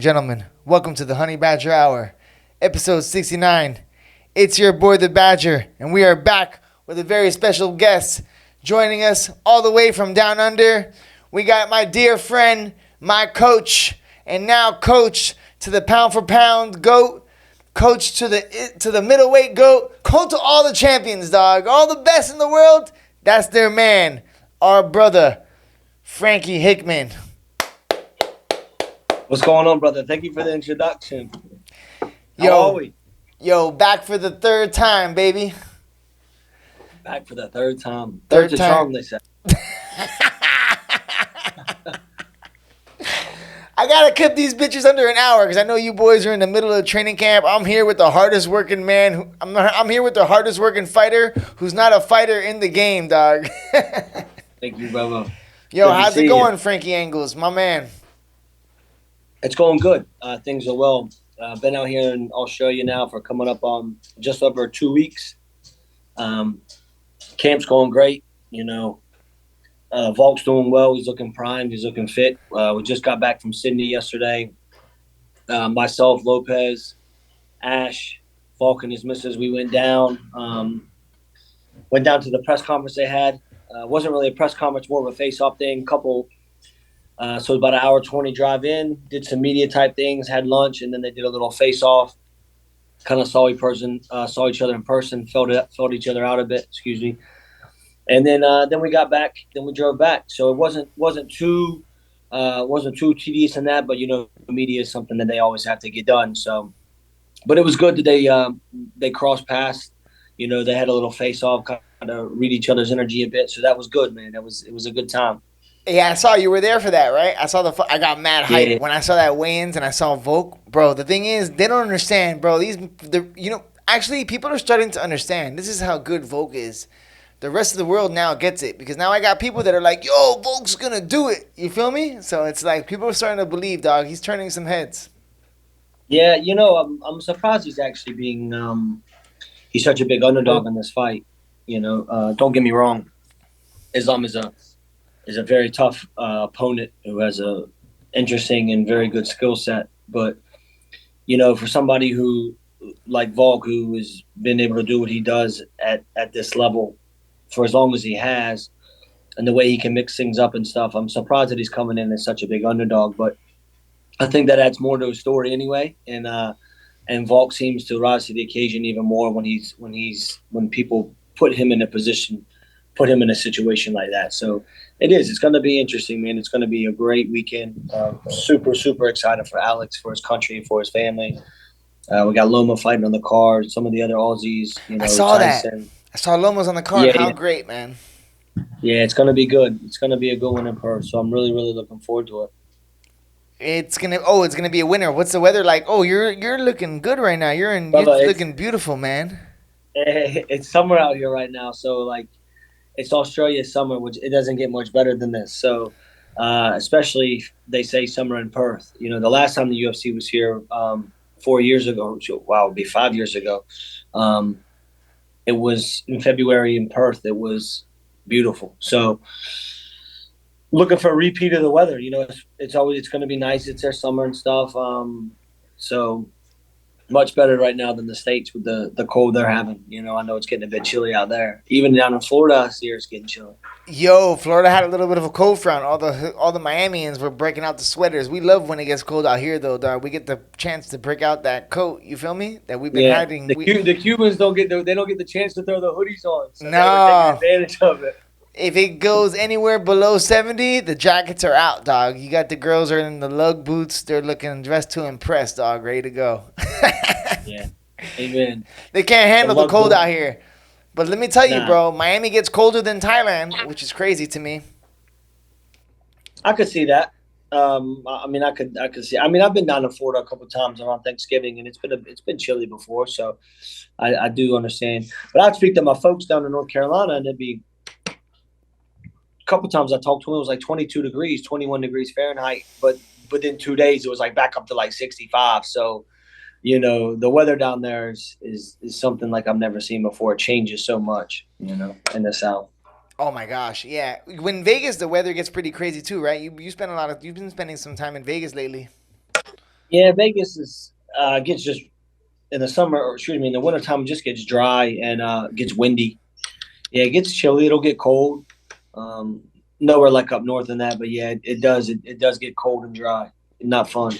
Gentlemen, welcome to the Honey Badger Hour, episode 69. It's your boy the Badger, and we are back with a very special guest joining us all the way from down under. We got my dear friend, my coach, and now coach to the pound for pound GOAT, coach to the middleweight GOAT, coach to all the champions, dog, all the best in the world. That's their man, our brother, Frankie Hickman. What's going on, brother? Thank you for the introduction. How are we? Yo, back for the third time, baby. Back for the third time. Third to time. charm, they said. I gotta keep these bitches under an hour because I know you boys are in the middle of training camp. I'm here with the hardest working man. I'm here with the hardest working fighter who's not a fighter in the game, dog. Thank you, brother. Yo, Good how's it going, Frankie Angles, my man? It's going good. Things are well. Been out here in Australia now for coming up on just over 2 weeks. Camp's going great. You know, Volk's doing well. He's looking primed. He's looking fit. We just got back from Sydney yesterday. Myself, Lopez, Ash, Volk, and his missus. We went down. Went down to the press conference they had. Wasn't really a press conference, more of a face-off thing. So about an hour 20 drive in, did some media type things, had lunch, and then they did a little face off. Kind of saw each other in person, felt each other out a bit. Excuse me. And then we got back. Then we drove back. So it wasn't too tedious in that. But you know, media is something that they always have to get done. So, but it was good that they crossed paths. You know, they had a little face off, kind of read each other's energy a bit. So that was good, man. It was a good time. Yeah, I saw you were there for that, right? I got mad hyped when I saw that weigh-ins and I saw Volk. Bro, the thing is, they don't understand, bro. Actually, people are starting to understand. This is how good Volk is. The rest of the world now gets it because now I got people that are like, yo, Volk's going to do it. You feel me? So it's like people are starting to believe, dog. He's turning some heads. Yeah, you know, I'm surprised he's actually being he's such a big underdog in this fight. You know, don't get me wrong. Islam is a very tough opponent who has a interesting and very good skill set. But, you know, for somebody who, like Volk, who has been able to do what he does at this level for as long as he has, and the way he can mix things up and stuff, I'm surprised that he's coming in as such a big underdog. But I think that adds more to his story anyway. And Volk seems to rise to the occasion even more when people put him in a situation like that. So it's going to be interesting, man. It's going to be a great weekend. Super, super excited for Alex, for his country, and for his family. We got Loma fighting on the card. Some of the other Aussies, you know. I saw Tyson. that. I saw Loma's on the card. Yeah, How great, man. Yeah, it's going to be good. It's going to be a good one in Perth. So I'm really, really looking forward to it. It's gonna be a winner. What's the weather like? Oh, you're looking good right now. You're looking beautiful, man. It's summer out here right now, so like it's Australia summer, which it doesn't get much better than this. So especially they say summer in Perth. You know, the last time the UFC was here 4 years ago, wow, it'd be 5 years ago. It was in February in Perth. It was beautiful. So looking for a repeat of the weather. You know, it's going to be nice. It's their summer and stuff. So much better right now than the States with the cold they're having. You know, I know it's getting a bit chilly out there. Even down in Florida, I see it's getting chilly. Yo, Florida had a little bit of a cold front. All the Miamians were breaking out the sweaters. We love when it gets cold out here, though, dog. We get the chance to break out that coat. You feel me? That we've been hiding. The Cubans don't get the chance to throw the hoodies on. So no, they were taking advantage of it. If it goes anywhere below 70, the jackets are out, dog. You got the girls are in the lug boots. They're looking dressed to impress, dog. Ready to go. Yeah. Amen. They can't handle the cold out here. But let me tell you, bro, Miami gets colder than Thailand, which is crazy to me. I could see that. I mean, I could see. I mean, I've been down to Florida a couple of times around Thanksgiving, and it's been chilly before, so I do understand. But I'd speak to my folks down in North Carolina, and it'd be a couple of times I talked to them. It was like 22 degrees, 21 degrees Fahrenheit, but within 2 days it was like back up to like 65. So, you know, the weather down there is something like I've never seen before. It changes so much, you know, in the South. Oh my gosh, yeah. When Vegas, the weather gets pretty crazy too, right? You've been spending some time in Vegas lately. Yeah, Vegas is gets just in the summer, or excuse me, in the wintertime, it just gets dry and gets windy. Yeah, it gets chilly. It'll get cold. Um, Nowhere like up north than that, but yeah, it does. It does get cold and dry. Not fun.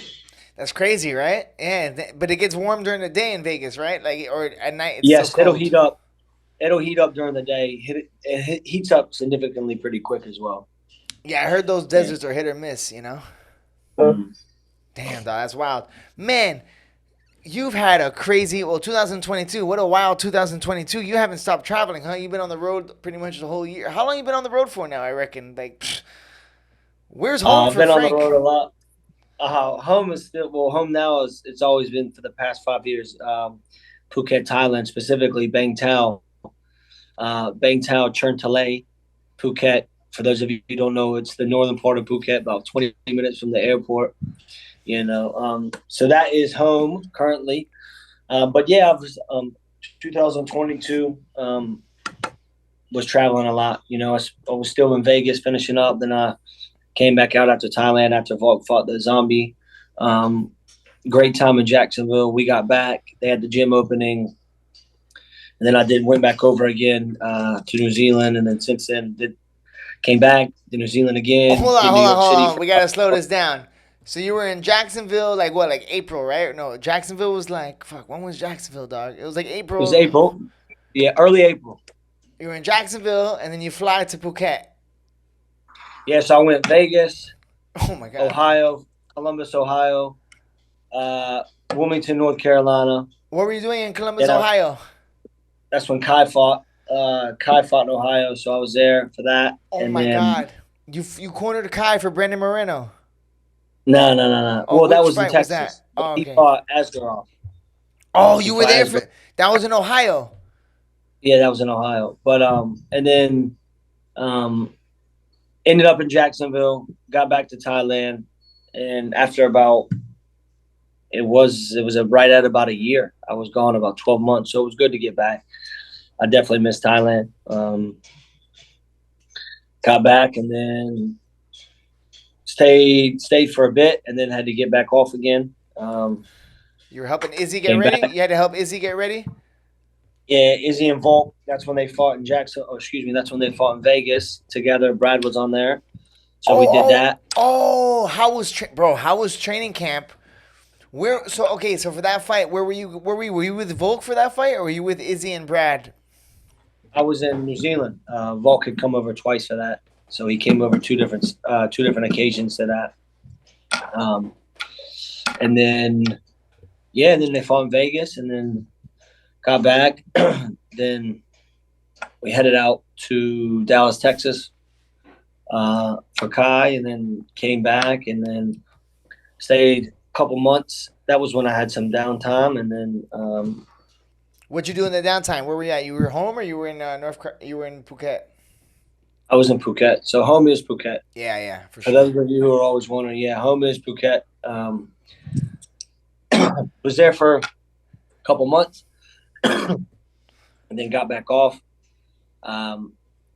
That's crazy, right? Yeah, but it gets warm during the day in Vegas, right? Like, or at night it's still Yes, it'll cold. heat up. It'll heat up during the day. Heats up significantly pretty quick as well. Yeah, I heard those Yeah. deserts are hit or miss. You know. Mm. Damn, dog, that's wild, man. You've had a crazy 2022. What a wild 2022. You haven't stopped traveling, huh? You've been on the road pretty much the whole year. How long you been on the road for now? I reckon. Like, where's home I've for been on the road Frank? a lot. Home is still home now. Is It's always been for the past 5 years. Phuket, Thailand, specifically Bang Tao, Bang Tao, Cherntale, Phuket. For those of you who don't know, it's the northern part of Phuket, about 20 minutes from the airport. So that is home currently. But yeah, I was 2022 was traveling a lot. I was still in Vegas finishing up. Then I came back out after Thailand after Volk fought the zombie. Um, Great time in Jacksonville. We got back. They had the gym opening. And then went back over again to New Zealand. And then since then, came back to New Zealand again, Hold on, hit New hold on, York City. hold on. We gotta slow this down. So you were in Jacksonville, like what, like April, right? No, Jacksonville was like fuck. When was Jacksonville, dog? It was like It was April. April. Yeah, early April. You were in Jacksonville, and then you fly to Phuket. Yeah, so I went Vegas, Oh my god. Ohio, Columbus, Ohio, Wilmington, North Carolina. What were you doing in Columbus, Then Ohio? that's when Kai fought. Kai fought in Ohio, so I was there for that. Oh And my then god. You cornered Kai for Brandon Moreno. no, no, no, no. Oh, Well, that which was in fight was that? Texas. Oh, He okay. fought Askarov. Oh, He you were fought there Askarov. for that was in Ohio. Yeah, that was in Ohio. But and then um, ended up in Jacksonville. Got back to Thailand, and after about it was right at about a year. I was gone about 12 months, so it was good to get back. I definitely missed Thailand. Got back and then stayed for a bit, and then had to get back off again. You were helping Izzy get Came ready. back. You had to help Izzy get ready. Yeah, Izzy and Volk. That's when they fought in Jackson. Oh, excuse me. That's when they fought in Vegas together. Brad was on there, so we did Oh, that. oh, bro? How was training camp? Where? So okay, so for that fight, where were you? Were you with Volk for that fight, or were you with Izzy and Brad? I was in New Zealand. Volk had come over twice for that, so he came over two different occasions to that. Um, and then yeah, and then they fought in Vegas, and then got back. Then we headed out to Dallas, Texas, for Kai, and then came back, and then stayed a couple months. That was when I had some downtime, and then What'd you do in the downtime? Where were you at? You were home, or you were in You were in Phuket. I was in Phuket. So home is Phuket. Yeah, yeah, for For sure. those of you who are always wondering, yeah, home is Phuket. Was there for a couple months, and then got back off.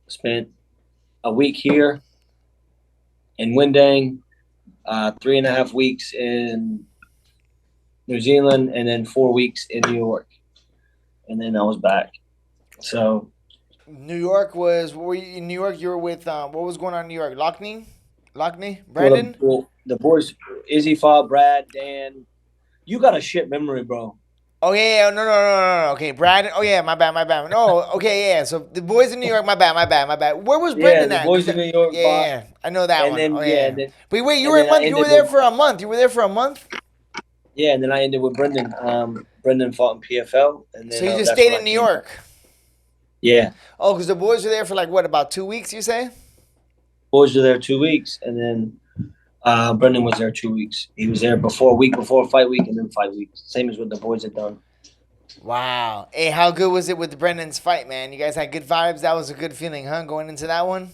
Spent a week here in Windang, 3.5 weeks in New Zealand, and then 4 weeks in New York, and then I was back. So New York was. Were you in New York? You were with. What was going on in New York? Loughnane, well, Brandon. the boys, Izzy fought Brad, Dan. You got a shit memory, bro. Oh yeah, yeah, no, no, no, no, no. Okay, Brad. Oh yeah, my bad, my bad. No, okay, yeah. So the boys in New York, my bad, my bad, my bad. Where was Yeah, Brendan the at? Cause boys in New York yeah, yeah, fought, yeah, I know that and one. Oh then yeah, yeah, yeah. But wait, you and were in then I month. You were ended there with for a month. You were there for a month. yeah, and then I ended with Brendan. Brendan fought in PFL, and So then you just that's stayed when I in New came back. York. Yeah, Oh, because the boys were there for like what, about 2 weeks? You say? boys were there 2 weeks, and then Brendan was there 2 weeks. He was there before week before fight week, and then fight week. Same as what the boys had done. Wow. Hey, how good was it with Brendan's fight, man? You guys had good vibes. That was a good feeling, huh? Going into that one.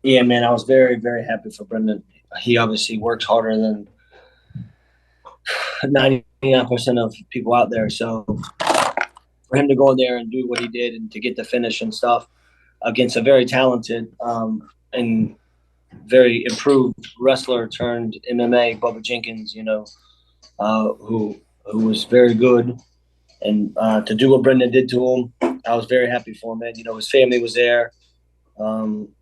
Yeah, man, I was very very happy for Brendan. He obviously works harder than 99% of people out there. So for him to go in there and do what he did and to get the finish and stuff against a very talented and very improved wrestler turned MMA, Bubba Jenkins, who was very good. And to do what Brendan did to him, I was very happy for him, man. You know, his family was there.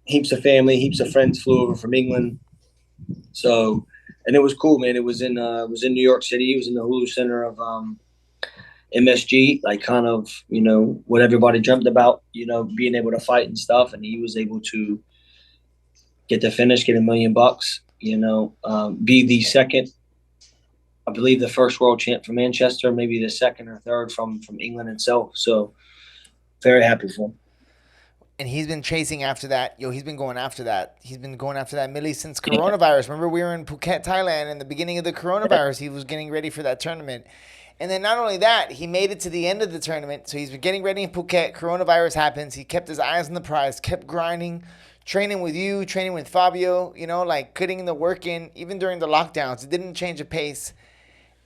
Heaps of family, heaps of friends flew over from England. So, and it was cool, man. It was in New York City. It was in the Hulu Center of MSG, like kind of, you know, what everybody dreamt about, you know, being able to fight and stuff. And he was able to get the finish, get $1 million, you know, be the second, I believe the first world champ from Manchester, maybe the second or third from England itself. So very happy for him. And he's been chasing after that. He's been going after that. He's been going after that Millie since coronavirus. Remember, we were in Phuket, Thailand, in the beginning of the coronavirus. He was getting ready for that tournament. And then not only that, he made it to the end of the tournament. So he's been getting ready in Phuket. Coronavirus happens. He kept his eyes on the prize, kept grinding, training with you, training with Fabio, you know, like putting the work in, even during the lockdowns. It didn't change the pace.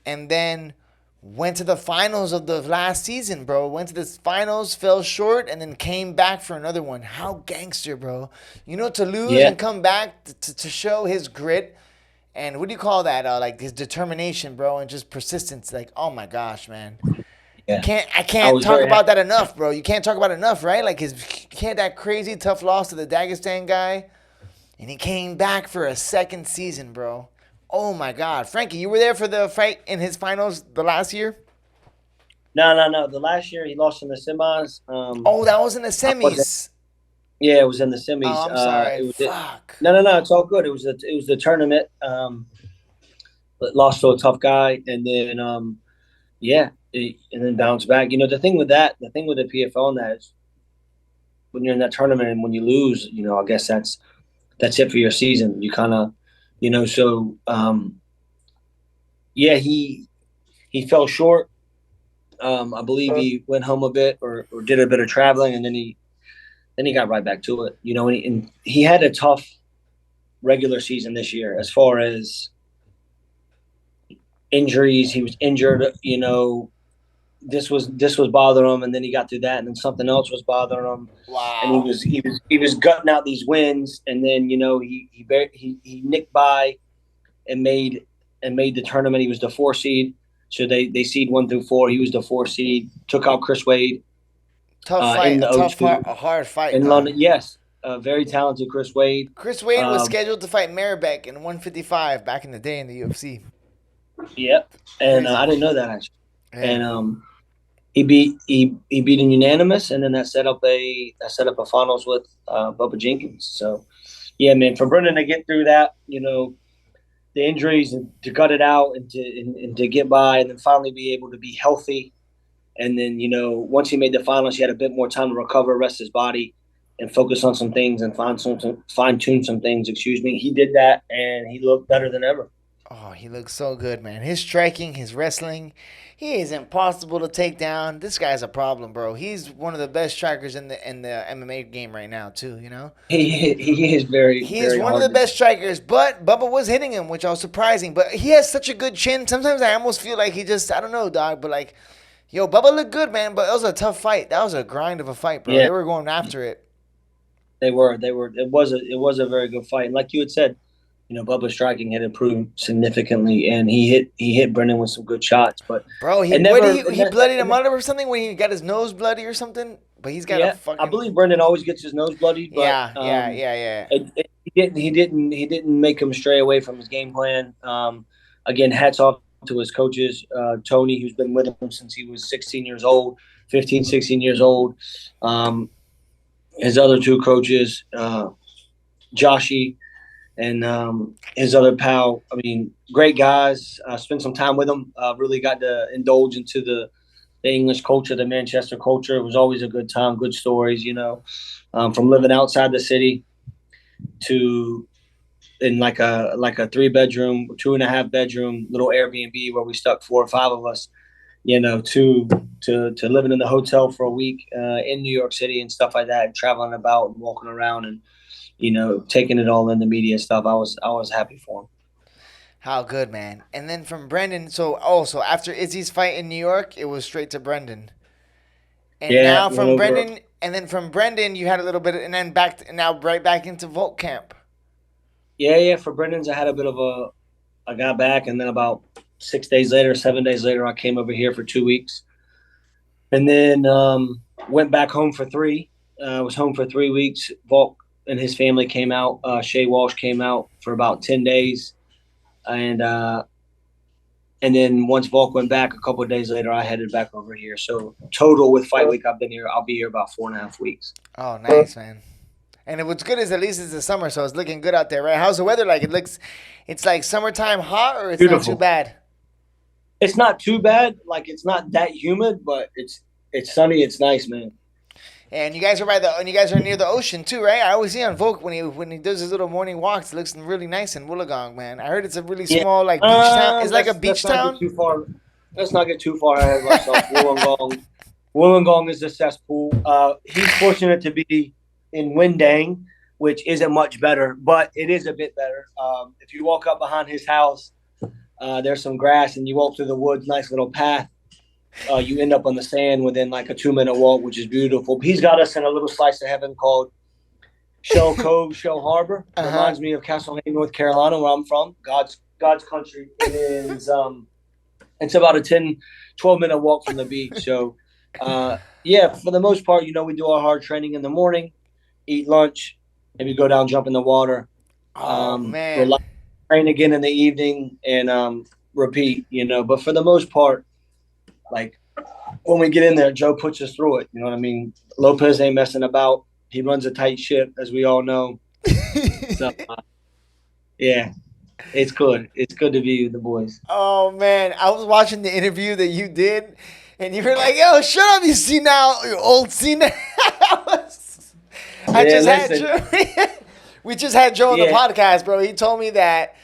And then went to the finals of the last season, bro. Went to the finals, fell short, and then came back for another one. How gangster, bro. You know, to lose and come back to show his grit. And what do you call that? Like his determination, bro, and just persistence. Like, oh my gosh, man. Yeah. I can't talk about that enough, bro. You can't talk about it enough, right? Like he had that crazy tough loss to the Dagestan guy, and he came back for a second season, bro. Oh my God, Frankie, you were there for the fight in his finals the last year? No. The last year he lost in the semis. That was in the semis. Yeah, it was in the semis. Oh, I'm sorry. Fuck. No. It's all good. It was the tournament. Lost to a tough guy, and then and then bounced back. You know, the thing with the PFL and that is when you're in that tournament and when you lose, you know, I guess that's it for your season. You kind of, you know, so he fell short. I believe he went home a bit or did a bit of traveling, and then he got right back to it. You know, and he had a tough regular season this year as far as injuries. He was injured, you know. This was bothering him, and then he got through that, and then something else was bothering him. Wow. And he was gutting out these wins, and then, you know, he nicked by and made the tournament. He was the 4 seed, so they seed 1 through 4. He was the 4 seed. Took out Chris Wade. Tough fight, a hard fight in London. Yes, very talented Chris Wade. Chris Wade was scheduled to fight Maribeck in 155 back in the day in the UFC. Yep, and I didn't know that actually. Yeah. And he beat in unanimous, and then that set up a finals with Bubba Jenkins. So yeah, man, for Brendan to get through that, you know, the injuries and to gut it out and to get by, and then finally be able to be healthy. And then, you know, once he made the finals, he had a bit more time to recover, rest his body, and focus on some things and fine-tune some things. He did that, and he looked better than ever. Oh, he looks so good, man. His striking, his wrestling, he is impossible to take down. This guy's a problem, bro. He's one of the best strikers in the MMA game right now, too, you know? He is very He is one of the best strikers, but Bubba was hitting him, which was surprising. But he has such a good chin. Sometimes I almost feel like he just, I don't know, dog, but like, yo, Bubba looked good, man, but it was a tough fight. That was a grind of a fight, bro. Yeah. They were going after it. They were. It was a very good fight. And like you had said, you know, Bubba's striking had improved significantly, and he hit Brendan with some good shots. But bro, he bloodied him under or something when he got his nose bloody or something. But he's got a fucking. I believe Brendan always gets his nose bloody. But, yeah. He didn't make him stray away from his game plan. Again, hats off to his coaches, Tony, who's been with him since he was 16 years old. His other 2 coaches, Joshy and his other pal. I mean, great guys. Spent some time with them. Really got to indulge into the English culture, the Manchester culture. It was always a good time, good stories, you know, from living outside the city to in like a 3-bedroom, 2.5-bedroom little Airbnb where we stuck 4 or 5 of us, you know, to living in the hotel for a week in New York City and stuff like that, and traveling about and walking around and, you know, taking it all in, the media stuff. I was happy for him. How good, man. And then from Brendan, so after Izzy's fight in New York, it was straight to Brendan. And now from Brendan, and then from Brendan, you had a little bit, and then right back into Volk camp. Yeah. For Brendan's, I had a bit of I got back, and then about 6 days later, 7 days later, I came over here for 2 weeks, and then went back home for three. I was home for 3 weeks. Volk and his family came out. Shay Walsh came out for about 10 days, and then once Volk went back, a couple of days later, I headed back over here. So total with Fight Week, I've been here. I'll be here about 4.5 weeks. Oh, nice, man. And what's good is at least it's the summer, so it's looking good out there, right? How's the weather like? It's like summertime hot, or it's Beautiful. not too bad? It's not too bad. Like, it's not that humid, but it's sunny. It's nice, man. And you guys are near the ocean too, right? I always see on Volk when he does his little morning walks, it looks really nice in Wollongong, man. I heard it's a really small beach town. It's like a beach town. Let's not get too far ahead of ourselves. Wollongong is a cesspool. He's fortunate to be in Windang, which isn't much better, but it is a bit better. If you walk up behind his house, there's some grass, and you walk through the woods, nice little path. You end up on the sand within like a 2-minute walk, which is beautiful. He's got us in a little slice of heaven called Shell Cove, Shell Harbor. Reminds me of Castlehane, North Carolina, where I'm from. God's country. It is. It's about a 12-minute walk from the beach. So, for the most part, we do our hard training in the morning, eat lunch, maybe go down, jump in the water. Man. Train again in the evening and repeat. But for the most part, like when we get in there, Joe puts us through it. You know what I mean? Lopez ain't messing about. He runs a tight ship, as we all know. So, it's good. It's good to be with the boys. Oh, man. I was watching the interview that you did, and you were like, yo, shut up, you senile, you old senile. We just had Joe on the podcast, bro. He told me that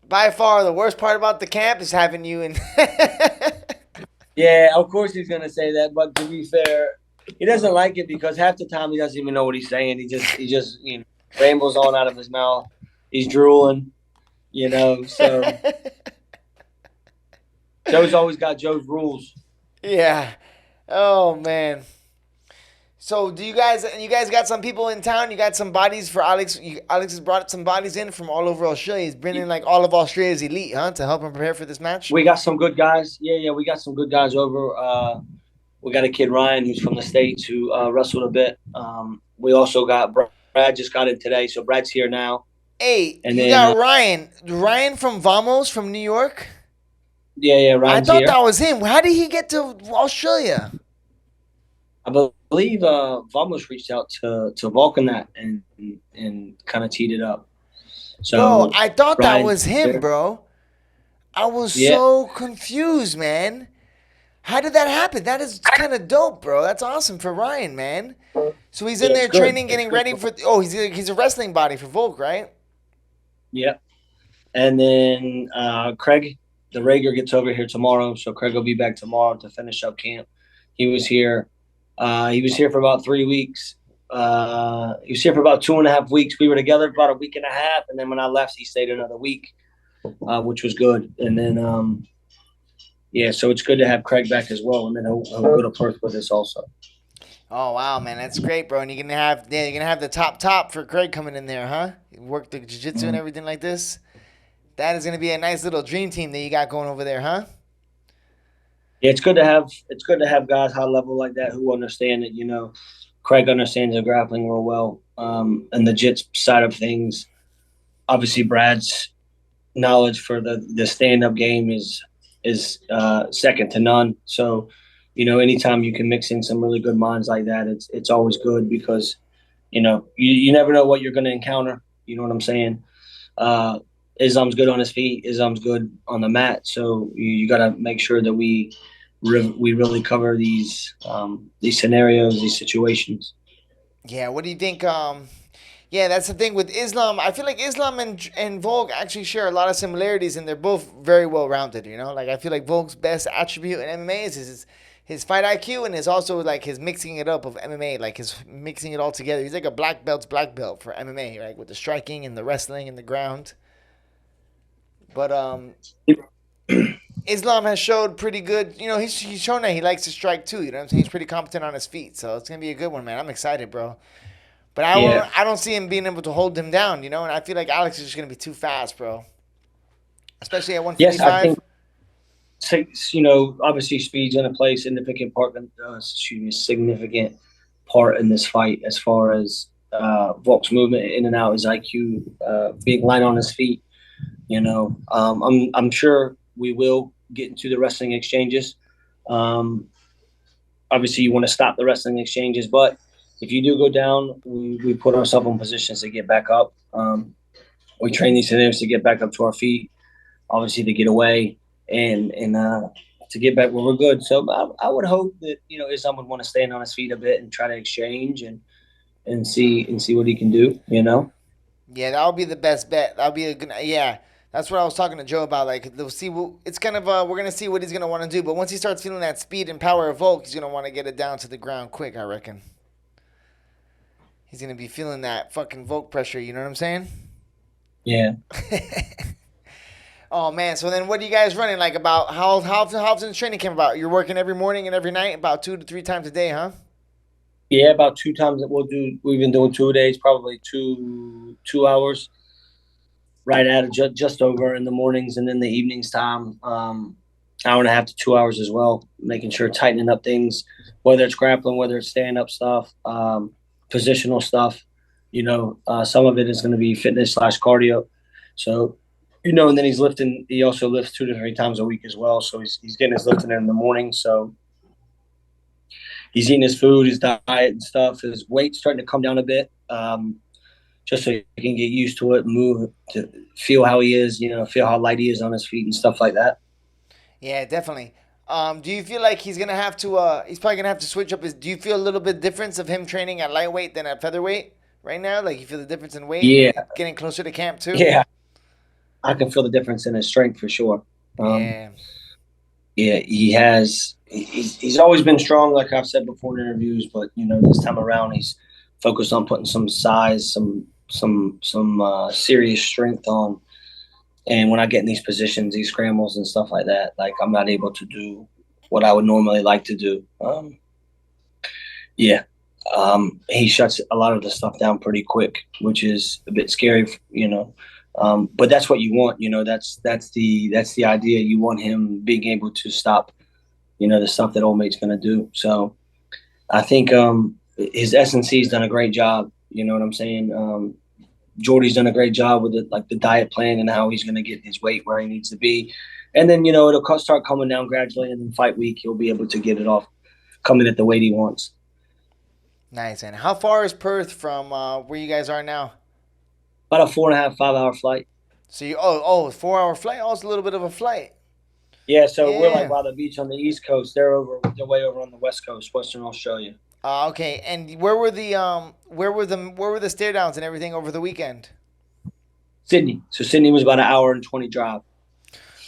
by far the worst part about the camp is having you in. Yeah, of course he's going to say that, but to be fair, he doesn't like it because half the time he doesn't even know what he's saying. He just rambles on out of his mouth. He's drooling, so Joe's always got Joe's rules. Yeah. Oh, man. So you guys got some people in town? You got some bodies for Alex? Alex has brought some bodies in from all over Australia. He's bringing like all of Australia's elite, to help him prepare for this match? We got some good guys. Yeah, we got some good guys over. We got a kid, Ryan, who's from the States, who wrestled a bit. We also got Brad, just got in today, so Brad's here now. Hey, and you got Ryan. Ryan from Vamos from New York? Yeah, Ryan's I thought here. that was him. How did he get to Australia? I believe Vamos reached out to Volk and kind of teed it up. So bro, I thought Ryan, that was him, bro. I was so confused, man. How did that happen? That is kind of dope, bro. That's awesome for Ryan, man. So he's in there training, getting ready for. Oh, he's a wrestling body for Volk, right? Yep. And then Craig, the Rager, gets over here tomorrow. So Craig will be back tomorrow to finish up camp. He was here. He was here for about 3 weeks. He was here for about 2.5 weeks. We were together about a week and a half, and then when I left, he stayed another week, which was good. And then, so it's good to have Craig back as well, and then he'll go to Perth with us also. Oh wow, man, that's great, bro. And you're gonna have the top for Craig coming in there, huh? Work the jiu-jitsu and everything like this. That is gonna be a nice little dream team that you got going over there, huh? Yeah, it's good to have guys high level like that who understand it. Craig understands the grappling real well, and the jits side of things. Obviously, Brad's knowledge for the stand up game is second to none. So, anytime you can mix in some really good minds like that, it's always good because, you never know what you're going to encounter. You know what I'm saying? Islam's good on his feet. Islam's good on the mat. So you got to make sure that we really cover these scenarios, these situations. Yeah. What do you think? That's the thing with Islam. I feel like Islam and Volk actually share a lot of similarities, and they're both very well rounded. Like I feel like Volk's best attribute in MMA is his fight IQ, and is also like his mixing it up of MMA, like his mixing it all together. He's like a black belt for MMA, right? With the striking and the wrestling and the ground. But Islam has showed pretty good. He's shown that he likes to strike too. You know what I'm saying? He's pretty competent on his feet, so it's gonna be a good one, man. I'm excited, bro. But I don't see him being able to hold him down. And I feel like Alex is just gonna be too fast, bro. Especially at 155. Obviously speed's going to play a significant part in this fight as far as Volk's movement in and out, his IQ, being light on his feet. I'm sure we will get into the wrestling exchanges. Obviously, you want to stop the wrestling exchanges, but if you do go down, we put ourselves in positions to get back up. We train these scenarios to get back up to our feet, obviously to get away and to get back where we're good. So I would hope that Islam would want to stand on his feet a bit and try to exchange and see what he can do. Yeah, that'll be the best bet. That'll be a good. Yeah, that's what I was talking to Joe about. Like, they'll see. It's kind of we're gonna see what he's gonna want to do. But once he starts feeling that speed and power of Volk, he's gonna want to get it down to the ground quick. I reckon. He's gonna be feeling that fucking Volk pressure. You know what I'm saying? Yeah. Oh man. So then, what are you guys running? Like, about how often training camp about? You're working every morning and every night, about 2 to 3 times a day, huh? Yeah, about 2 times that we'll do. We've been doing 2 days, probably 2 hours, right at it, just over in the mornings, and then the evenings time, hour and a half to 2 hours as well, making sure tightening up things, whether it's grappling, whether it's stand up stuff, positional stuff. Some of it is going to be fitness / cardio. So, and then he's lifting. He also lifts 2 to 3 times a week as well. So he's getting his lifting in the morning. So he's eating his food, his diet and stuff. His weight's starting to come down a bit, just so he can get used to it, move to feel how he is, feel how light he is on his feet and stuff like that. Yeah, definitely. Do you feel like he's gonna have to? He's probably gonna have to switch up his. Do you feel a little bit difference of him training at lightweight than at featherweight right now? Like, you feel the difference in weight? Yeah, Getting closer to camp too. yeah. I can feel the difference in his strength for sure. Yeah. Yeah, he has. He's always been strong, like I've said before in interviews. But this time around, he's focused on putting some size, some serious strength on. And when I get in these positions, these scrambles and stuff like that, like, I'm not able to do what I would normally like to do. Yeah, he shuts a lot of the stuff down pretty quick, which is a bit scary, but that's what you want. That's the idea. You want him being able to stop, the stuff that old mate's going to do. So I think his S&C's done a great job. You know what I'm saying? Jordy's done a great job with the diet plan and how he's going to get his weight where he needs to be. And then, it'll start coming down gradually. And then fight week, he'll be able to get it off, coming at the weight he wants. Nice. And how far is Perth from where you guys are now? About a 4.5, 5 hour flight. So 4 hour flight. Oh, it's a little bit of a flight. Yeah, so we're like by the beach on the East Coast. They're way over on the West Coast, Western Australia. Okay. And where were the stare downs and everything over the weekend? Sydney. So Sydney was about an hour and 20 drive.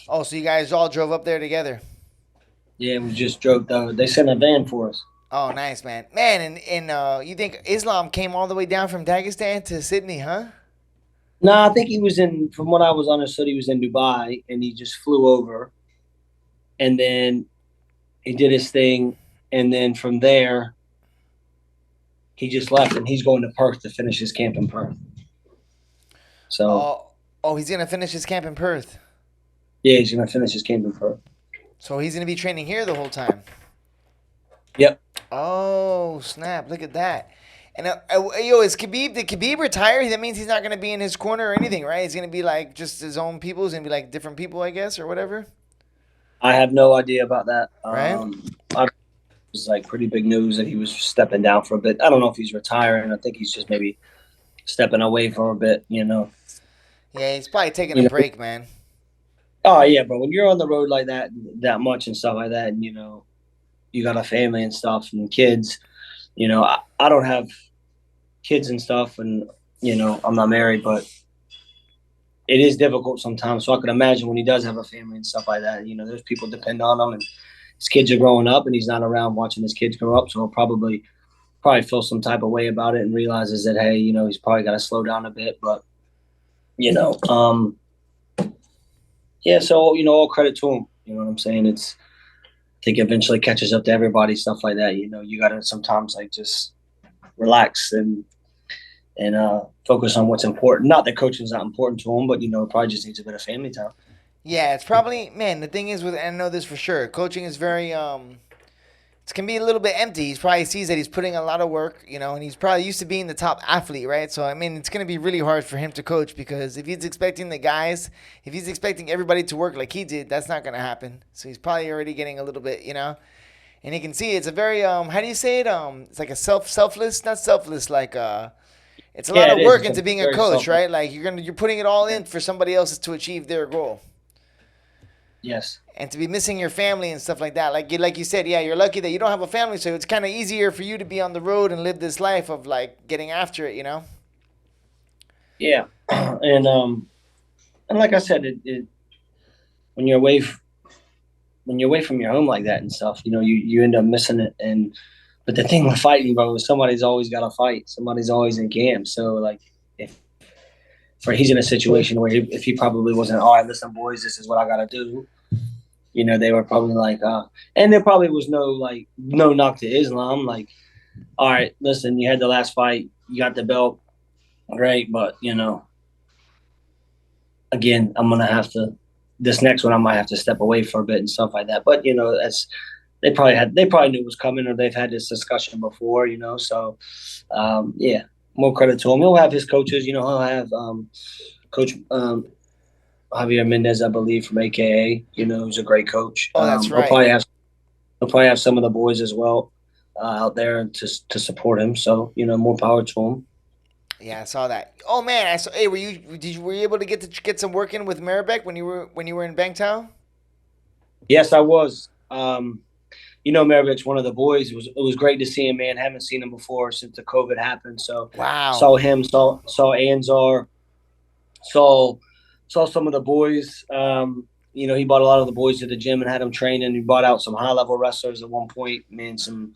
Oh, so you guys all drove up there together? Yeah, we just drove. They sent a van for us. Oh, nice, man. Man, and you think Islam came all the way down from Dagestan to Sydney, huh? No, I think he was from what I was understood, he was in Dubai, and he just flew over. And then he did his thing. And then from there, he just left, and he's going to Perth to finish his camp in Perth. So. He's going to finish his camp in Perth. Yeah, he's going to finish his camp in Perth. So he's going to be training here the whole time? Yep. Oh, snap. Look at that. And, did Khabib retire? That means he's not going to be in his corner or anything, right? He's going to be like just his own people. He's going to be like different people, I guess, or whatever? I have no idea about that. Right? It was like pretty big news that he was stepping down for a bit. I don't know if he's retiring. I think he's just maybe stepping away for a bit, Yeah, he's probably taking a break, man. Oh, yeah, bro. When you're on the road like that much and stuff like that, and, you got a family and stuff and kids, I don't have kids and stuff, and, I'm not married, but it is difficult sometimes. So I can imagine when he does have a family and stuff like that, there's people depend on him, and his kids are growing up, and he's not around watching his kids grow up. So he'll probably feel some type of way about it and realizes that, hey, he's probably got to slow down a bit. But, yeah, so, all credit to him. You know what I'm saying? I think eventually catches up to everybody, stuff like that. You got to sometimes just relax and focus on what's important. Not that coaching's not important to him, but, probably just needs a bit of family time. Yeah, it's probably, man. The thing is with, and I know this for sure. Coaching is very it can be a little bit empty. He probably sees that he's putting a lot of work, and he's probably used to being the top athlete, right? So I mean, it's going to be really hard for him to coach because if he's expecting everybody to work like he did, that's not going to happen. So he's probably already getting a little bit, and he can see it's a very how do you say it? It's like a selfless, not selfless, like it's a lot Yeah, it of is. work It's a into being a very coach, selfless. right? Like you're putting it all in for somebody else to achieve their goal. Yes. And to be missing your family and stuff like that. Like you said, yeah, you're lucky that you don't have a family, so it's kind of easier for you to be on the road and live this life of like getting after it. Yeah. And like I said, when you're away when you're away from your home like that and stuff, you end up missing it. And but the thing with fighting, bro, is somebody's always got to fight. Somebody's always in camp. So like if for he's in a situation where if he probably wasn't, all right, listen, boys, this is what I got to do. They were probably like, and there probably was no knock to Islam. Like, all right, listen, you had the last fight, you got the belt, great, but again, I'm gonna have to this next one. I might have to step away for a bit and stuff like that. But as they probably knew it was coming, or they've had this discussion before. So yeah, more credit to him. He'll have his coaches. He'll have Coach Javier Mendez, I believe, from AKA. Who's a great coach. Oh, that's He'll right. probably have some of the boys as well out there to support him. So more power to him. Yeah, I saw that. Oh man, I saw. Hey, were you able to get some work in with Maribeck when you were in Bang Tao? Yes, I was. Maribeck's one of the boys. It was great to see him, man. Haven't seen him before since the COVID happened. So Wow. saw him, saw Anzar, saw some of the boys. He brought a lot of the boys to the gym and had them training. He brought out some high level wrestlers at one point, man. Some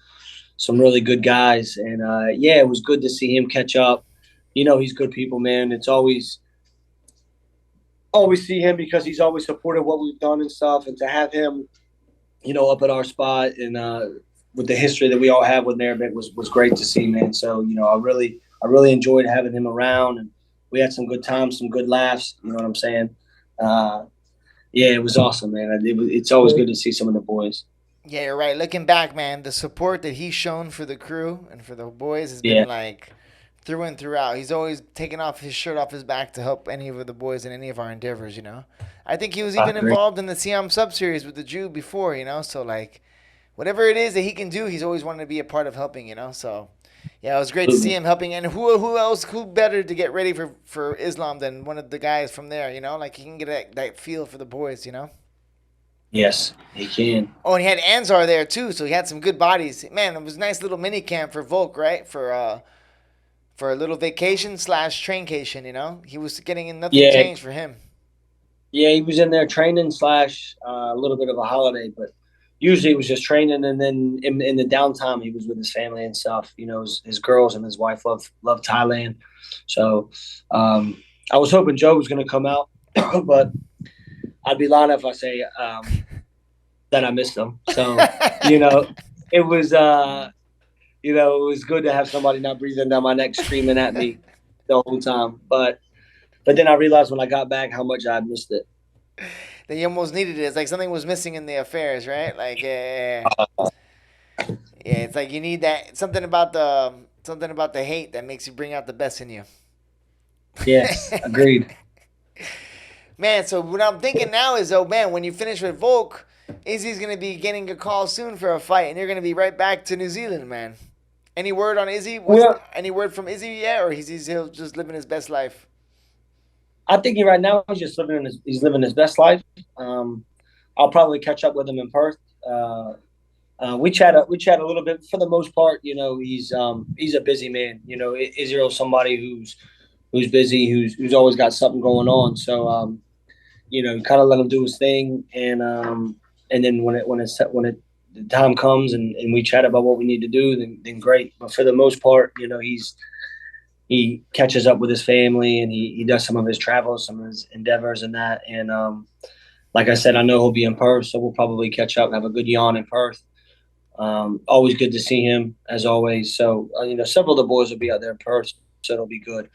really good guys, and yeah, it was good to see him catch up. He's good people, man. It's always see him because he's always supported what we've done and stuff, and to have him up at our spot and with the history that we all have with Maribeck was great to see, man. So I really enjoyed having him around, and we had some good times, some good laughs. You know what I'm saying? Uh, yeah, it was awesome, man. It's always good to see some of the boys. Yeah, you're right. Looking back, man, the support that he's shown for the crew and for the boys has been Yeah, like through and throughout. He's always taken off his shirt off his back to help any of the boys in any of our endeavors. I think he was I even agree. involved in the Siam sub series with the Jew before. So like whatever it is that he can do, he's always wanted to be a part of helping. So yeah, it was great to see Absolutely. him helping. And who better to get ready for Islam than one of the guys from there? Like he can get that feel for the boys. Yes, he can. Oh, and he had Anzar there too, so he had some good bodies. Man, it was a nice little mini camp for Volk, right? For a little vacation slash traincation. He was getting in, nothing Yeah, changed for him. yeah, he was in there training slash a little bit of a holiday, but usually it was just training, and then in the downtime he was with his family and stuff. His girls and his wife love Thailand, so I was hoping Joe was going to come out, but I'd be lying if I say that I missed him. So you know, it was it was good to have somebody not breathing down my neck, screaming at me the whole time. But then I realized when I got back how much I missed it. That you almost needed it. It's like something was missing in the affairs, right? Like yeah. It's like you need that something about the hate that makes you bring out the best in you. Yes, agreed. Man, so what I'm thinking now is, oh man, when you finish with Volk, Izzy's gonna be getting a call soon for a fight, and you're gonna be right back to New Zealand, man. Any word on Izzy? Well, Any word from Izzy yet, or he's still just living his best life? I think right now he's living his best life. Um, I'll probably catch up with him in Perth. We chat a little bit. For the most part, he's a busy man. Israel's somebody who's busy, who's always got something going on. So kind of let him do his thing, and then when the time comes and we chat about what we need to do, then great. But for the most part, he catches up with his family, and he does some of his travels, some of his endeavors, and that. And like I said, I know he'll be in Perth, so we'll probably catch up and have a good yawn in Perth. Always good to see him as always. So several of the boys will be out there in Perth, so it'll be good.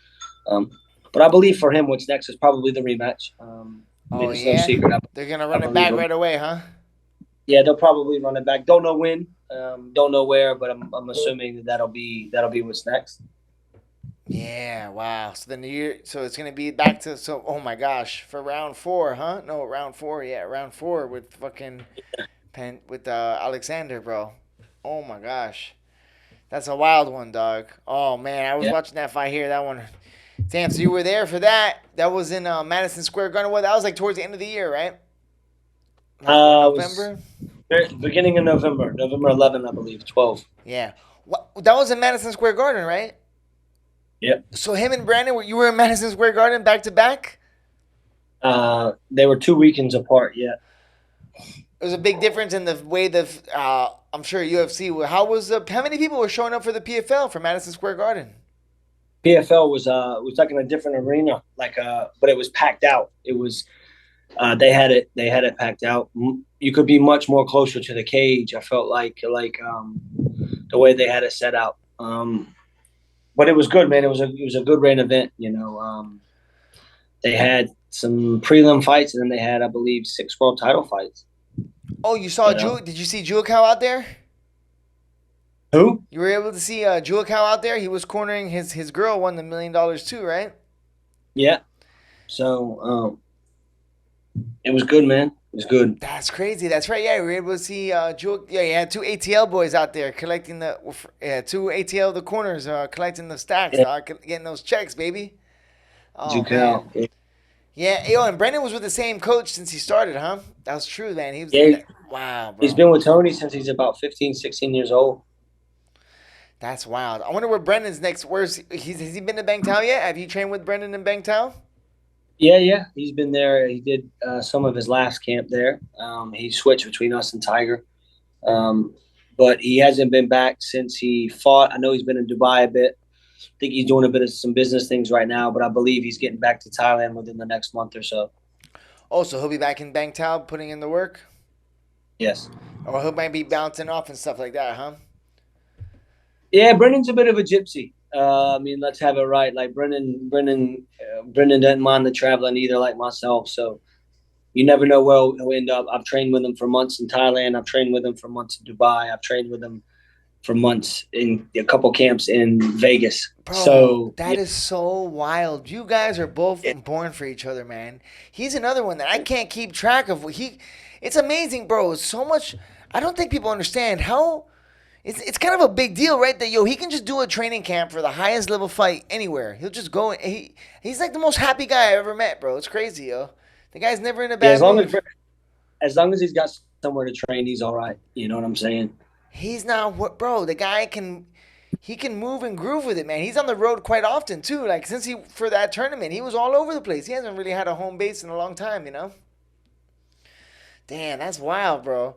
Um, but I believe for him, what's next is probably the rematch. I Oh mean, it's no yeah, secret. they're gonna I run it believe back them. right away, huh? Yeah, they'll probably run it back. Don't know when, don't know where, but I'm assuming that'll be what's next. Yeah, wow. So then the year, so it's gonna be back to so. Oh my gosh, for round four, huh? No, round four. Yeah, round four with fucking with Alexander, bro. Oh my gosh, that's a wild one, dog. Oh man, I was Yeah. watching that fight here. That one. Damn. So you were there for that? That was in Madison Square Garden. What? That was like towards the end of the year, right? Like what? It was November? beginning of November, November 11, I believe, 12. Yeah. What? That was in Madison Square Garden, right? Yep. So him and Brandon, you were in Madison Square Garden back to back. They were 2 weekends apart. Yeah. There's a big difference in the way I'm sure UFC. How many people were showing up for the PFL for Madison Square Garden? PFL was like in a different arena, but it was packed out. It was they had it packed out. You could be much more closer to the cage. I felt like the way they had it set out. But it was good, man. It was a good rain event. They had some prelim fights, and then they had, I believe, 6 world title fights. Oh, you saw You know Did you see Juakow out there? who? You were able to see Juakow out there. He was cornering his girl, won the $1 million too, right? Yeah. So it was good, man. It was good. That's crazy. That's right. Yeah, we were able to see Yeah, you had two ATL boys out there collecting two ATL the corners, collecting the stacks, Yeah. getting those checks, baby. Oh man. Jucal. Yeah, yo, and Brendan was with the same coach since he started, huh? That was true, man. He was. Yeah, Wow, he's bro. been with Tony since he's about 15, 16 years old. That's wild. I wonder where Brendan's next. Has he been to Bang Tao yet? Have you trained with Brendan in Bang Tao? Yeah, yeah. He's been there. He did some of his last camp there. He switched between us and Tiger. Um, but he hasn't been back since he fought. I know he's been in Dubai a bit. I think he's doing a bit of some business things right now, but I believe he's getting back to Thailand within the next month or so. Oh, so he'll be back in Bang Tao putting in the work? Yes. Or he might be bouncing off and stuff like that, huh? Yeah, Brendan's a bit of a gypsy. I mean, let's have it right. Like Brendan doesn't mind the traveling either, like myself. So you never know where he'll end up. I've trained with him for months in Thailand. I've trained with him for months in Dubai. I've trained with him for months in a couple camps in Vegas. Bro, So that is so wild. You guys are both born for each other, man. He's another one that I can't keep track of. It's amazing, bro. It's so much. I don't think people understand how. It's kind of a big deal, right? That he can just do a training camp for the highest level fight anywhere. He'll just go. He's like the most happy guy I ever met, bro. It's crazy, yo. The guy's never in a yeah, bad mood. as long as he's got somewhere to train, he's all right. You know what I'm saying? He's not what, bro. The guy he can move and groove with it, man. He's on the road quite often too. Like for that tournament, he was all over the place. He hasn't really had a home base in a long time, you know. Damn, that's wild, bro.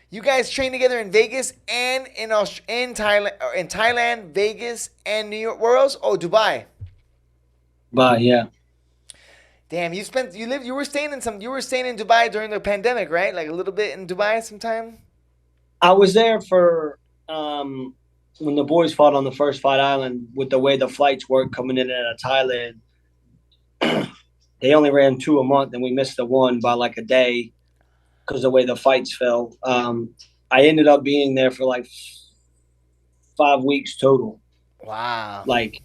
You guys train together in Vegas and in Thailand, Vegas, and New York. Where else? Oh, Dubai. But yeah, Damn, you were staying in Dubai during the pandemic, right? Like a little bit in Dubai sometime. I was there for when the boys fought on the first fight island. With the way the flights work coming in and out of Thailand, they only ran 2 a month, and we missed the one by like a day because of the way the fights fell. I ended up being there for like 5 weeks total. Wow. Like,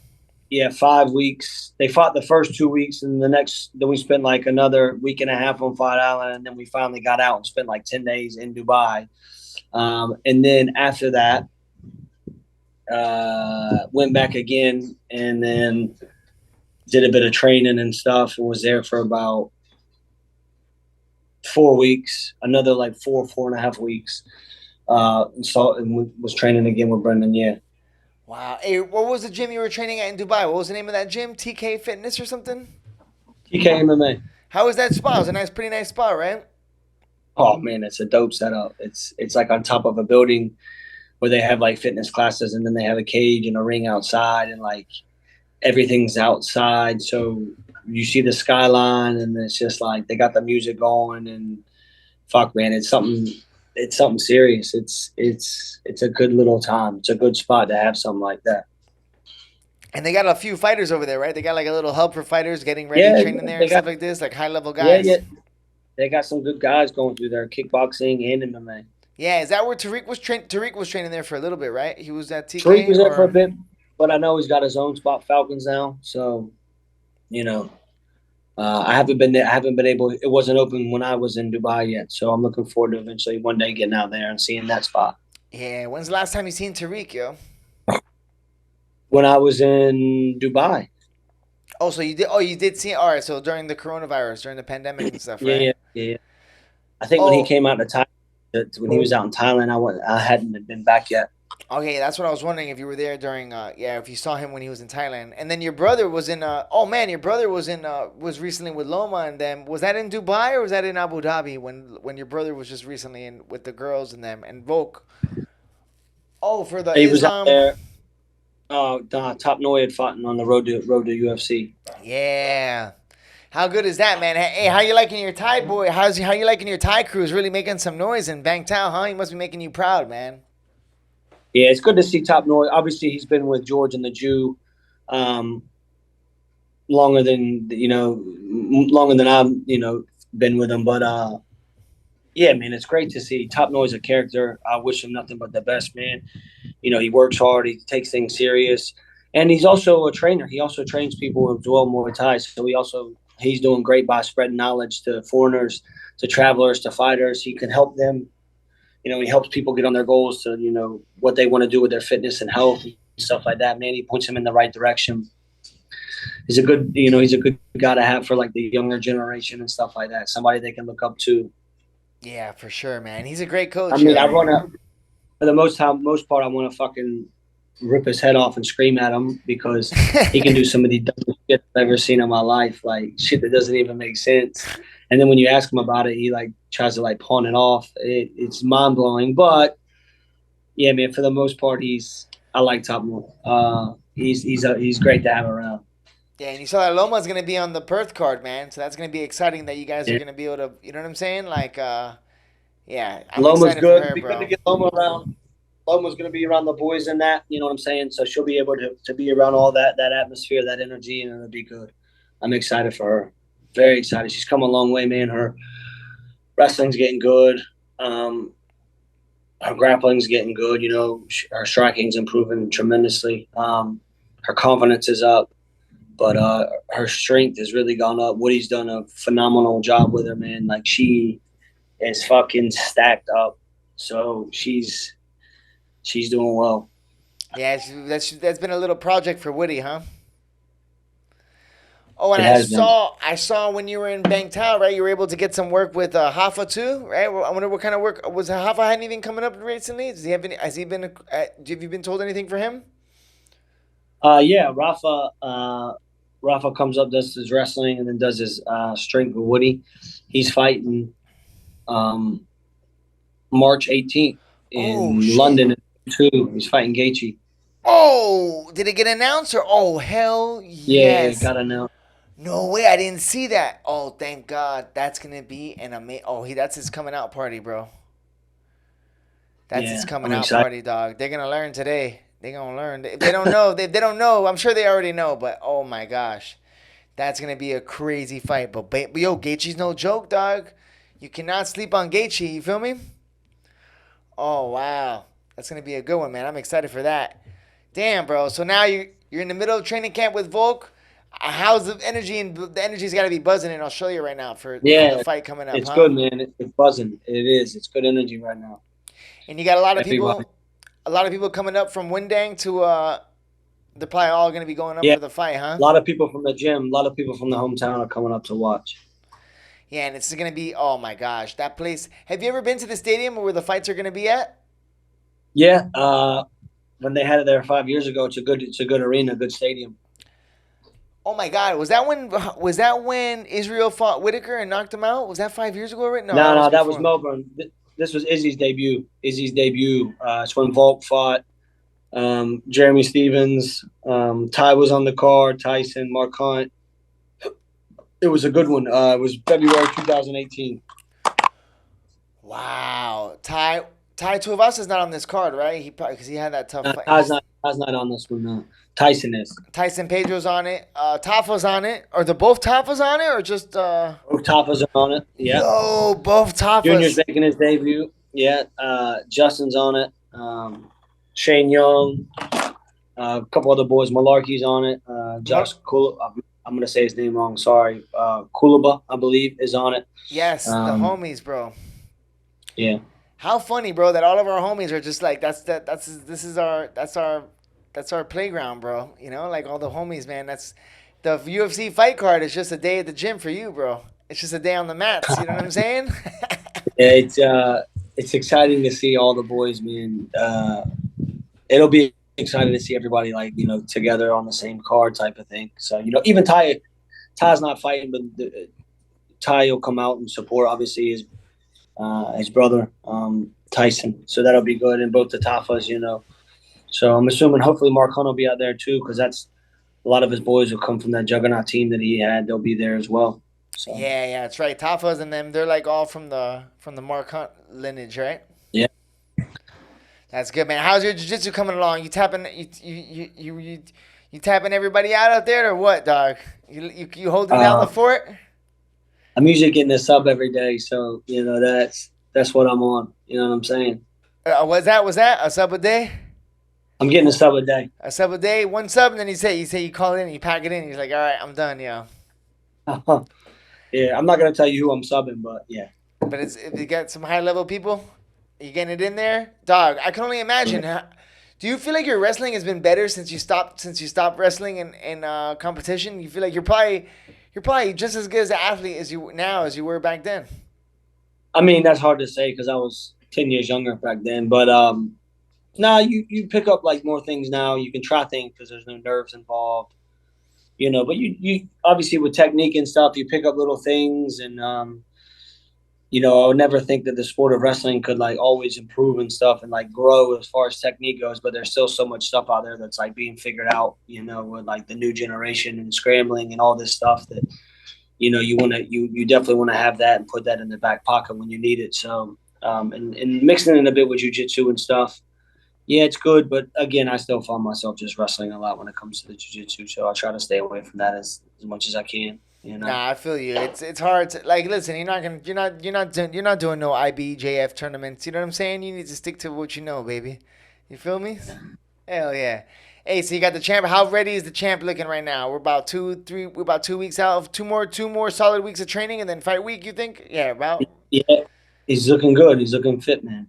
yeah, 5 weeks. They fought the first 2 weeks, and then we spent like another week and a half on Fight Island, and then we finally got out and spent like 10 days in Dubai. And then after that, went back again, and then did a bit of training and stuff, and was there for about 4 weeks, another like 4.5 weeks. And was training again with Brendan. Yeah. Wow. Hey, what was the gym you were training at in Dubai? What was the name of that gym? TK Fitness or something? TK MMA. How was that spot? It was a pretty nice spot, right? Oh man, it's a dope setup. It's like on top of a building where they have like fitness classes, and then they have a cage and a ring outside, and like everything's outside. So you see the skyline, and it's just like they got the music going, and fuck man, it's something serious. It's a good little time. It's a good spot to have something like that. And they got a few fighters over there, right? They got like a little hub for fighters getting ready, Yeah, training there they and stuff got like this, like high level yeah, guys. yeah. they got some good guys going through there, kickboxing and MMA. Yeah, is that where Tariq was Tariq was training there for a little bit, right? He was at Tariq TK was there for a or bit, but I know he's got his own spot, Falcons now. So, you know, I haven't been there. I haven't been able. It wasn't open when I was in Dubai yet. So I'm looking forward to eventually one day getting out there and seeing that spot. yeah. When's the last time you seen Tariq, yo? When I was in Dubai. Oh, so you did. Oh, you did see. All right. So during the coronavirus, during the pandemic and stuff, right? Yeah. I think when he Oh, came out of Thailand, when he was out in Thailand, I hadn't been back yet. okay. That's what I was wondering if you were there during. Yeah, if you saw him when he was in Thailand, and then your brother was in. Oh man, your brother was in. Was recently with Loma and them. Was that in Dubai or was that in Abu Dhabi when your brother was just recently in with the girls and them and Volk? Oh, for the He was out Islam. there. Top Noy had fought on the road to UFC. Yeah. How good is that, man? Hey, how you liking your Thai boy? How you liking your Thai crews? Really making some noise in Bang Tao, huh? He must be making you proud, man. Yeah, it's good to see Top Noy. Obviously, he's been with George and the Jew um, longer than I've been with him. But yeah, man, it's great to see Top Noy's a character. I wish him nothing but the best, man. He works hard. He takes things serious, and he's also a trainer. He also trains people as well, Muay Thai. So he's doing great by spreading knowledge to foreigners, to travelers, to fighters. He can help them. He helps people get on their goals to, what they want to do with their fitness and health and stuff like that. Man, he points them in the right direction. He's a good guy to have for like the younger generation and stuff like that. Somebody they can look up to. Yeah, for sure, man. He's a great coach. I mean, for the most part, I want to fucking rip his head off and scream at him because he can do some of the dumbest shit I've ever seen in my life, like shit that doesn't even make sense. And then when you ask him about it, he like tries to like pawn it off. It's mind blowing, but yeah, man, for the most part, I like Top Mo. He's great to have around. Yeah, and you saw that Loma's gonna be on the Perth card, man. So that's gonna be exciting that you guys are gonna be able to. You know what I'm saying? Like, yeah, I'm Loma's excited good. for her, It'd be good bro. to get Loma around. Loma's going to be around the boys and that, you know what I'm saying? So she'll be able to be around all that atmosphere, that energy, and it'll be good. I'm excited for her. Very excited. She's come a long way, man. Her wrestling's getting good. Her grappling's getting good. Her striking's improving tremendously. Her confidence is up, but her strength has really gone up. Woody's done a phenomenal job with her, man. Like, she is fucking stacked up. So she's doing well. Yeah, that's been a little project for Woody, huh? Oh, and I saw when you were in Bang Tao, right? You were able to get some work with Hafa too, right? I wonder what kind of work was Hafa had anything coming up recently? Does he have any? Has he been? Have you been told anything for him? Yeah, Rafa comes up, does his wrestling, and then does his strength with Woody. He's fighting March 18th in London. He's fighting Gaethje. Oh, did it get announced or? Oh, hell yes. Yeah, it got announced. No way, I didn't see that. Oh, thank God. That's gonna be an amazing. Oh, that's his coming out party, bro. That's his coming out party, dog. They're gonna learn today. They're gonna learn. If they don't know, they don't know. I'm sure they already know, but oh my gosh, that's gonna be a crazy fight. But yo, Gaethje's no joke, dog. You cannot sleep on Gaethje. You feel me? Oh wow. That's gonna be a good one, man. I'm excited for that. Damn, bro. So now you're in the middle of training camp with Volk. How's the energy? And the energy's got to be buzzing in Australia right now for the fight coming up. It's good, man. It's buzzing. It is. It's good energy right now. And you got a lot of people coming up from Windang to. They're probably all going to be going up for the fight, huh? A lot of people from the gym. A lot of people from the hometown are coming up to watch. Yeah, and it's going to be. Oh my gosh, that place. Have you ever been to the stadium where the fights are going to be at? Yeah, when they had it there 5 years ago, it's a good arena, good stadium. Oh my God, was that when Israel fought Whitaker and knocked him out? Was that 5 years ago? Right? No, that was Melbourne. This was Izzy's debut. It's when Volk fought Jeremy Stevens. Ty was on the card. Tyson, Mark Hunt. It was a good one. It was February 2018. Wow, Ty Tai Tuivasa is not on this card, right? He probably because he had that tough fight. Ty's not on this one. No. Tyson is. Tyson Pedro's on it. Tafa's on it. Are the both Tafa's on it, or just? Both Tafa's are on it. Yeah. Yo, both Tafa's. Junior's making his debut. Yeah. Justin's on it. Shane Young. A couple other boys. Malarkey's on it. Josh I'm gonna say his name wrong. Sorry. Kulaba, I believe, is on it. Yes, the homies, bro. Yeah. How funny, bro, that all of our homies are just like that's our playground, bro. You know, like all the homies, man. That's the UFC fight card is just a day at the gym for you, bro. It's just a day on the mats. You know what I'm saying? Yeah, it's exciting to see all the boys, man. It'll be exciting to see everybody together on the same card type of thing. So even Ty's not fighting, but Ty will come out and support. Obviously, his brother Tyson. So that'll be good, and both the Tafas, So I'm assuming hopefully Mark Hunt will be out there too, because that's a lot of his boys will come from that juggernaut team that he had. They'll be there as well. So. Yeah, that's right. Tafa's and them, they're like all from the Mark Hunt lineage, right? Yeah. That's good, man. How's your jiu-jitsu coming along? You tapping everybody out there or what, dog? You holding down the fort? I'm usually getting a sub every day, so that's what I'm on. You know what I'm saying? Was that a sub a day? I'm getting a sub a day. A sub a day, one sub, and then you say you call it in, you pack it in, you're like, all right, I'm done, yo. Yeah, I'm not gonna tell you who I'm subbing, but yeah. But if you got some high level people, you getting it in there, dog. I can only imagine. Do you feel like your wrestling has been better since you stopped wrestling in competition? You feel like you're probably just as good as an athlete as you were back then. I mean, that's hard to say because I was 10 years younger back then. But you pick up more things now. You can try things because there's no nerves involved, But you obviously with technique and stuff, you pick up little things, and I would never think that the sport of wrestling could always improve and stuff and grow as far as technique goes. But there's still so much stuff out there that's being figured out, with the new generation and scrambling and all this stuff that, you definitely want to have that and put that in the back pocket when you need it. So, and mixing it in a bit with jiu-jitsu and stuff. Yeah, it's good. But again, I still find myself just wrestling a lot when it comes to the jiu-jitsu. So I try to stay away from that as much as I can. Nah, I feel you. It's hard to listen. You're not doing no IBJF tournaments. You know what I'm saying? You need to stick to what you know, baby. You feel me? Hell yeah. Hey, so you got the champ. How ready is the champ looking right now? We're about 2 weeks out of two more solid weeks of training, and then fight week. You think? Yeah, about. Yeah, he's looking good. He's looking fit, man.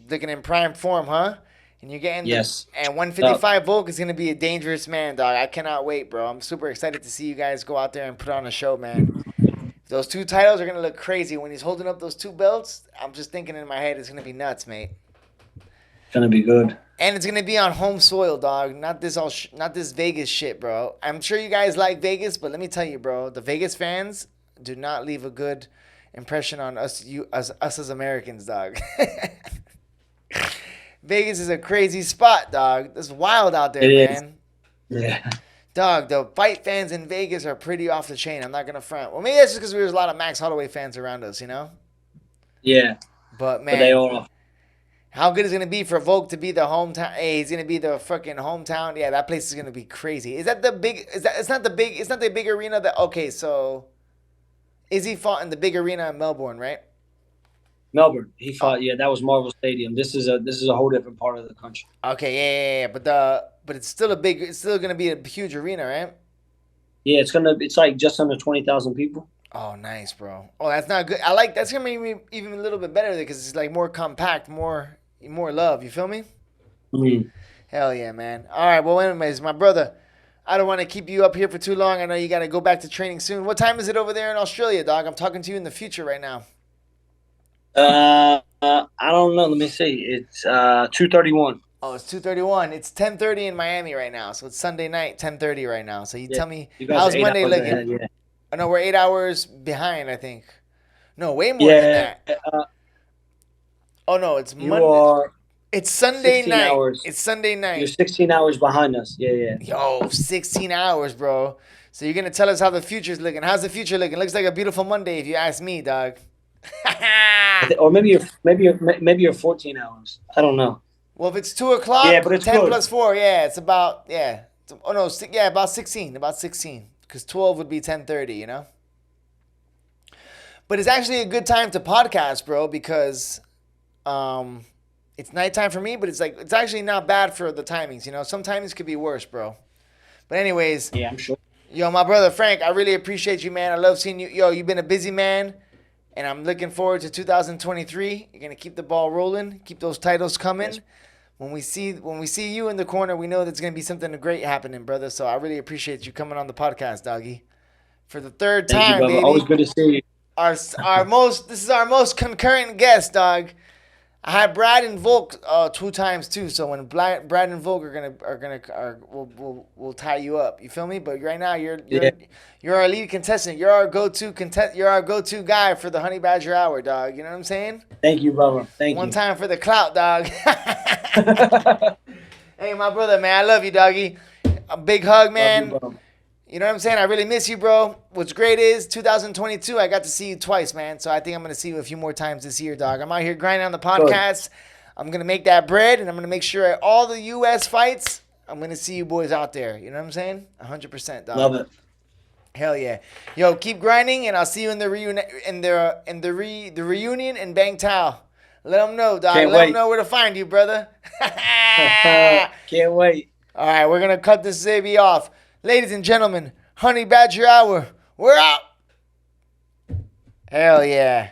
Looking in prime form, huh? And you're getting yes. And 155 Volk is gonna be a dangerous man, dog. I cannot wait, bro. I'm super excited to see you guys go out there and put on a show, man. Those 2 titles are gonna look crazy when he's holding up those 2 belts. I'm just thinking in my head, it's gonna be nuts, mate. It's gonna be good. And it's gonna be on home soil, dog. Not this Vegas shit, bro. I'm sure you guys like Vegas, but let me tell you, bro, the Vegas fans do not leave a good impression on us as Americans, dog. Vegas is a crazy spot, dog. It's wild out there, man. Yeah. Dog, the fight fans in Vegas are pretty off the chain. I'm not going to front. Well, maybe that's just because there's a lot of Max Holloway fans around us, Yeah. But, man, they are. How good is it going to be for Volk to be the hometown? Hey, he's going to be the fucking hometown. Yeah, that place is going to be crazy. Is that the big – it's not the big arena that – okay, so Izzy fought in the big arena in Melbourne, right? Melbourne. He fought. Yeah, that was Marvel Stadium. This is a whole different part of the country. Okay, yeah. But it's still gonna be a huge arena, right? Yeah, it's just under 20,000 people. Oh, nice, bro. Oh, that's not good. That's gonna make me even a little bit better because it's more compact, more love. You feel me? Mm-hmm. Hell yeah, man. All right. Well, anyways, my brother, I don't want to keep you up here for too long. I know you got to go back to training soon. What time is it over there in Australia, dog? I'm talking to you in the future right now. I don't know. Let me see. It's 2:31. Oh, it's 2:31. It's 10:30 in Miami right now, so it's Sunday night, 10:30 right now. So tell me, how's Monday looking? Ahead, yeah. Oh, no, we're 8 hours behind, I think. No, way more than that. Oh no, it's Monday. It's Sunday night. Hours. It's Sunday night. You're 16 hours behind us. Yeah. Yo, 16 hours, bro. So you're gonna tell us how the future's looking. How's the future looking? Looks like a beautiful Monday, if you ask me, dog. Or maybe you're 14 hours. I don't know. Well, if it's 2 o'clock, Yeah, but it's 10 close. plus 4, yeah, it's about, yeah. Oh, no, yeah, about 16. About 16. Because 12 would be 10:30, you know? But it's actually a good time to podcast, bro, because it's nighttime for me, but it's actually not bad for the timings, you know? Some timings could be worse, bro. But anyways. Yeah, I'm sure. Yo, my brother Frank, I really appreciate you, man. I love seeing you. Yo, you've been a busy man. And I'm looking forward to 2023. You're gonna keep the ball rolling, keep those titles coming. Yes. When we see you in the corner, we know there's gonna be something great happening, brother. So I really appreciate you coming on the podcast, doggy, for the third time, you, baby. Always good to see you. This is our most concurrent guest, dog. I had Brad and Volk 2 times too. So when Brad and Volk we'll tie you up. You feel me? But right now you're our lead contestant. You're our go-to guy for the Honey Badger Hour, dog. You know what I'm saying? Thank you, brother. Thank you. One time for the clout, dog. Hey, my brother, man, I love you, doggy. A big hug, man. Love you, you know what I'm saying? I really miss you, bro. What's great is 2022, I got to see you twice, man. So I think I'm going to see you a few more times this year, dog. I'm out here grinding on the podcast. Good. I'm going to make that bread, and I'm going to make sure at all the U.S. fights, I'm going to see you boys out there. You know what I'm saying? 100%, dog. Love it. Hell yeah. Yo, keep grinding, and I'll see you in the reunion in Bang Tao. Let them know, dog. Let them know where to find you, brother. Can't wait. All right, we're going to cut this baby off. Ladies and gentlemen, Honey Badger Hour, we're out. Hell yeah.